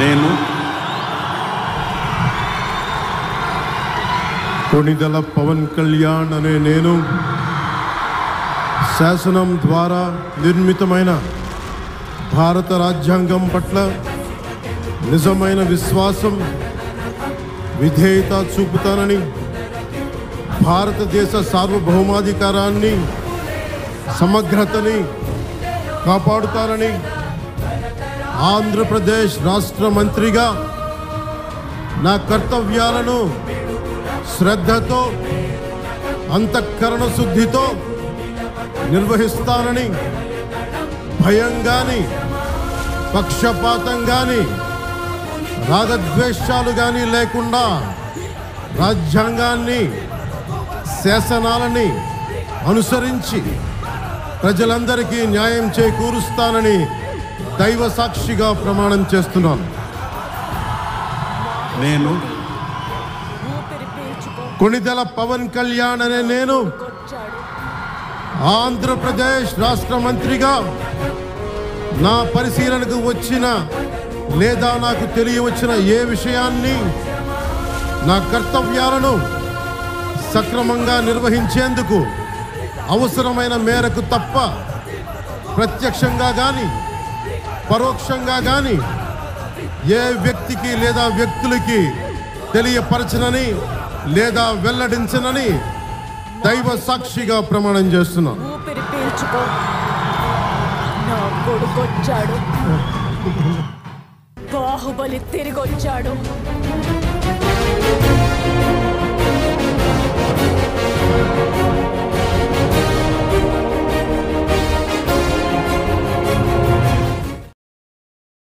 నేను కొణిదెల పవన్ కళ్యాణ్ అనే నేను శాసనం ద్వారా నిర్మితమైన భారత రాజ్యాంగం పట్ల నిజమైన విశ్వాసం విధేయత చూపుతానని, భారతదేశ సార్వభౌమాధికారాన్ని సమగ్రతని కాపాడుతానని, ఆంధ్రప్రదేశ్ రాష్ట్ర మంత్రిగా నా కర్తవ్యాలను శ్రద్ధతో అంతఃకరణ శుద్ధితో నిర్వహిస్తానని, భయం గాని పక్షపాతం గాని రాగద్వేషాలు గాని లేకుండా రాజ్యాంగాన్ని శాసనాలని అనుసరించి ప్రజలందరికీ న్యాయం చేకూరుస్తానని దైవ సాక్షిగా ప్రమాణం చేస్తున్నాను. నేను కొణిదెల పవన్ కళ్యాణ్ అనే నేను ఆంధ్రప్రదేశ్ రాష్ట్ర మంత్రిగా నా పరిశీలనకు వచ్చిన లేదా నాకు తెలియవచ్చిన ఏ విషయాన్ని నా కర్తవ్యాలను సక్రమంగా నిర్వహించేందుకు అవసరమైన మేరకు తప్ప ప్రత్యక్షంగా కానీ పరోక్షంగా కానీ ఏ వ్యక్తికి లేదా వ్యక్తులకి తెలియపరచనని లేదా వెల్లడించనని దైవ సాక్షిగా ప్రమాణం చేస్తున్నాను. ఊపిరి పీల్చుకో. నా కొడుకొచ్చాడు, బాహుబలి తిరిగొచ్చాడు.